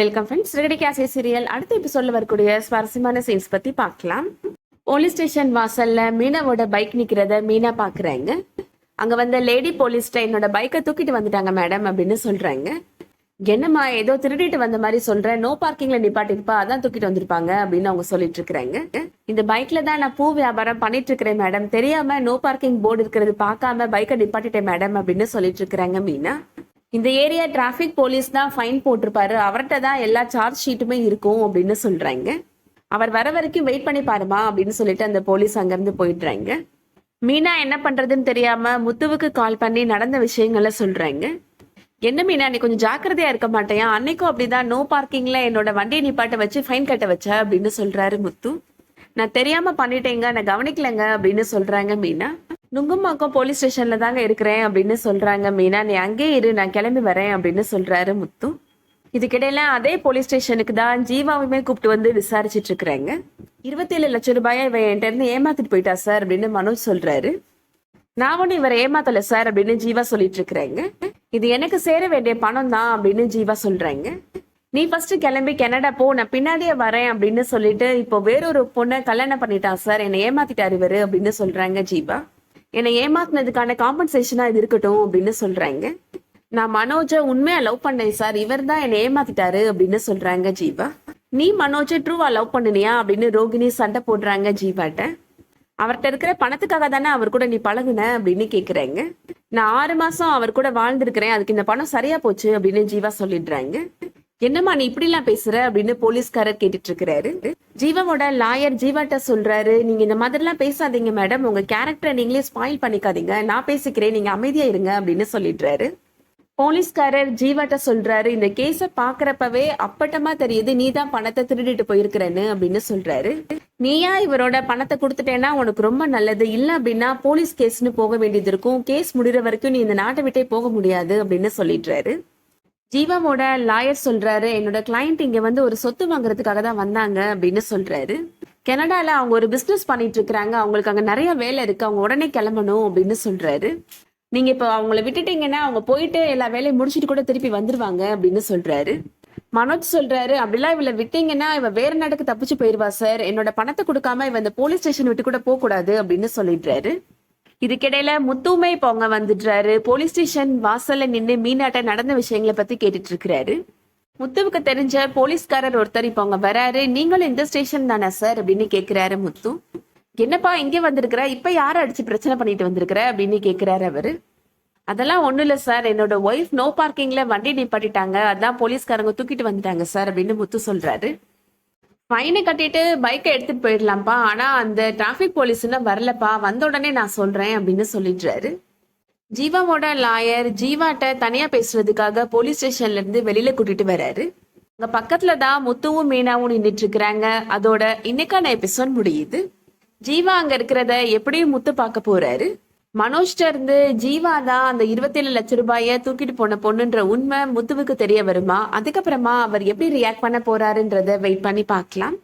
Welcome friends. Ready கேசே serial அடுத்த எபிசோட்ல வரக்கூடிய சுவாரஸ்யமான சீன்ஸ் பத்தி பார்க்கலாம். போலீஸ் ஸ்டேஷன் வாசல்ல மீனாவோட பைக் நிக்கிறத மீனா பாக்குறாங்க. அங்க வந்த லேடி போலீஸ்ட என்னோட பைக்கை தூக்கிட்டு வந்துட்டாங்க மேடம் அப்படின்னு சொல்றாங்க. என்னம்மா ஏதோ திருடிட்டு வந்த மாதிரி சொல்ற, நோ பார்க்கிங்ல நிப்பாட்டிருப்பா, அதான் தூக்கிட்டு வந்திருப்பாங்க அப்படின்னு அவங்க சொல்லிட்டு இருக்கிறாங்க. இந்த பைக்ல தான் நான் பூ வியாபாரம் பண்ணிட்டு இருக்கிறேன் மேடம், தெரியாம நோ பார்க்கிங் போர்டு இருக்கிறது பார்க்காம பைக்கை நிப்பாட்டிட்டேன் மேடம் அப்படின்னு சொல்லிட்டு இருக்கிறாங்க மீனா. இந்த ஏரியா டிராபிக் போலீஸ் தான் ஃபைன் போட்டிருப்பாரு, அவர்கிட்ட தான் எல்லா சார்ஜ் ஷீட்டுமே இருக்கும் அப்படின்னு சொல்றாங்க. அவர் வர வரைக்கும் வெயிட் பண்ணி பாருமா அப்படின்னு சொல்லிட்டு அந்த போலீஸ் அங்கிருந்து போயிடுறாங்க. மீனா என்ன பண்றதுன்னு தெரியாம முத்துவுக்கு கால் பண்ணி நடந்த விஷயங்களை சொல்றாங்க. என்ன மீனா, நீ கொஞ்சம் ஜாக்கிரதையா இருக்க மாட்டேயா, அன்னைக்கும் அப்படிதான் நோ பார்க்கிங்ல என்னோட வண்டியை நிப்பாட்ட வச்சு ஃபைன் கட்ட வச்ச அப்படின்னு சொல்றாரு முத்து. நான் தெரியாம பண்ணிட்டேங்க, நான் கவனிக்கலங்க அப்படின்னு சொல்றாங்க மீனா. நுங்கம்பாக்கம் போலீஸ் ஸ்டேஷன்ல தாங்க இருக்கிறேன் அப்படின்னு சொல்றாங்க மீனா. நீ அங்கே இரு, நான் கிளம்பி வரேன் அப்படின்னு சொல்றாரு முத்து. இதுக்கிடையில அதே போலீஸ் ஸ்டேஷனுக்கு தான் ஜீவாவுமே கூப்பிட்டு வந்து விசாரிச்சுட்டு இருக்கிறாங்க. 27 லட்சம் ரூபாயா இவன் என்கிட்ட இருந்து ஏமாத்திட்டு போயிட்டா சார் அப்படின்னு மனோஜ் சொல்றாரு. நான் ஒண்ணு இவரை ஏமாத்தல சார் அப்படின்னு ஜீவா சொல்லிட்டு இருக்கிறாங்க. இது எனக்கு சேர வேண்டிய பணம் தான் அப்படின்னு ஜீவா சொல்றாங்க. நீ ஃபர்ஸ்ட் கிளம்பி கனடா போ, நான் பின்னாடியே வரேன் அப்படின்னு சொல்லிட்டு இப்போ வேறொரு பொண்ணை கல்யாணம் பண்ணிட்டான் சார், என்னை ஏமாத்திட்டாரு இவரு அப்படின்னு சொல்றாங்க ஜீவா. என்னை ஏமாத்தினதுக்கான காம்பன்சேஷனா இது இருக்கட்டும் அப்படின்னு சொல்றாங்க. நான் மனோஜை உண்மையா லவ் பண்ணேன் சார், இவர் தான் என்னை ஏமாத்திட்டாரு அப்படின்னு சொல்றாங்க ஜீவா. நீ மனோஜை ட்ரூவா லவ் பண்ணினியா அப்படின்னு ரோகிணி சண்டை போடுறாங்க ஜீவாட்ட. அவர்கிட்ட இருக்கிற பணத்துக்காக தானே அவர் கூட நீ பழகுன அப்படின்னு கேக்குறாங்க. நான் 6 மாசம் அவர் கூட வாழ்ந்திருக்கிறேன், அதுக்கு இந்த பணம் சரியா போச்சு அப்படின்னு ஜீவா சொல்லிடுறாங்க. என்னம்மா நீ இப்படி எல்லாம் பேசுற அப்படின்னு போலீஸ்காரர் கேட்டுட்டு இருக்கிறாரு. ஜீவாவோட லாயர் ஜீவாட்ட சொல்றாரு, நீங்க இந்த மாதிரி எல்லாம் பேசாதீங்க மேடம், உங்க கேரக்டரை நீங்களே ஸ்பாயில் பண்ணிக்காதீங்க, நான் பேசிக்கிறேன், நீங்க அமைதியா இருங்க அப்படின்னு சொல்லிடுறாரு. போலீஸ்காரர் ஜீவாட்ட சொல்றாரு, இந்த கேஸ பாக்குறப்பவே அப்பட்டமா தெரியுது நீ தான் பணத்தை திருடிட்டு போயிருக்கிறன்னு அப்படின்னு சொல்றாரு. நீயா இவரோட பணத்தை கொடுத்துட்டேன்னா உனக்கு ரொம்ப நல்லது, இல்ல அப்படின்னா போலீஸ் கேஸ்னு போக வேண்டியது இருக்கும், கேஸ் முடிகிற வரைக்கும் நீ இந்த நாட்டை விட்டே போக முடியாது அப்படின்னு சொல்லிடுறாரு. ஜீவாவோட லாயர் சொல்றாரு, என்னோட கிளையண்ட் இங்க வந்து ஒரு சொத்து வாங்குறதுக்காக தான் வந்தாங்க அப்படின்னு சொல்றாரு. கனடால அவங்க ஒரு பிசினஸ் பண்ணிட்டு இருக்கிறாங்க, அவங்களுக்கு அங்க நிறைய வேலை இருக்கு, அவங்க உடனே கிளம்பணும் அப்படின்னு சொல்றாரு. நீங்க இப்ப அவங்கள விட்டுட்டீங்கன்னா அவங்க போயிட்டு எல்லா வேலையும் முடிச்சுட்டு கூட திருப்பி வந்துருவாங்க அப்படின்னு சொல்றாரு. மனோஜ் சொல்றாரு, அப்படிலாம் இவளை விட்டீங்கன்னா இவ வேற நாட்டுக்கு தப்பிச்சு போயிருவா சார், என்னோட பணத்தை கொடுக்காம இவ இந்த போலீஸ் ஸ்டேஷன் விட்டு கூட போக கூடாது அப்படின்னு சொல்லிடுறாரு. இதுக்கிடையில முத்துமே இப்ப அவங்க வந்துடுறாரு. போலீஸ் ஸ்டேஷன் வாசல்ல நின்று மீனாட்ட நடந்த விஷயங்களை பத்தி கேட்டுட்டு இருக்கிறாரு. முத்துவுக்கு தெரிஞ்ச போலீஸ்காரர் ஒருத்தர் இப்ப அவங்க வராரு. நீங்களும் இந்த ஸ்டேஷன் தானே சார் அப்படின்னு கேக்குறாரு முத்து. என்னப்பா இங்கே வந்திருக்கிற, இப்ப யார அடிச்சு பிரச்சனை பண்ணிட்டு வந்திருக்கிற அப்படின்னு கேக்குறாரு அவரு. அதெல்லாம் ஒண்ணும் இல்ல சார், என்னோட ஒய்ஃப் நோ பார்க்கிங்ல வண்டி நிப்பாட்டிட்டாங்க, அதான் போலீஸ்காரங்க தூக்கிட்டு வந்துட்டாங்க சார் அப்படின்னு முத்து சொல்றாரு. ஃபைனை கட்டிட்டு பைக்கை எடுத்துட்டு போயிடலாம்ப்பா, ஆனா அந்த டிராபிக் போலீஸ் இன்னும் வரலப்பா, வந்த உடனே நான் சொல்றேன் அப்படின்னு சொல்லிடுறாரு. ஜீவாவோட லாயர் ஜீவாட்ட தனியா பேசுறதுக்காக போலீஸ் ஸ்டேஷன்ல இருந்து வெளியில கூட்டிட்டு வர்றாரு. அங்க பக்கத்துல தான் முத்துவும் மீனாவும் நின்றுட்டு இருக்கிறாங்க. அதோட இன்னைக்கான எபிசோட் முடியுது. ஜீவா அங்க இருக்கிறத எப்படியும் முத்து பார்க்க போறாரு. மனோஜ்ட இருந்து ஜீவா தான் அந்த 27 லட்சம் ரூபாய தூக்கிட்டு போன பொண்ணுன்ற உண்மை முத்துவுக்கு தெரிய வருமா, அதுக்கப்புறமா அவர் எப்படி ரியாக்ட் பண்ண போறாருன்றத வெயிட் பண்ணி பார்க்கலாம்.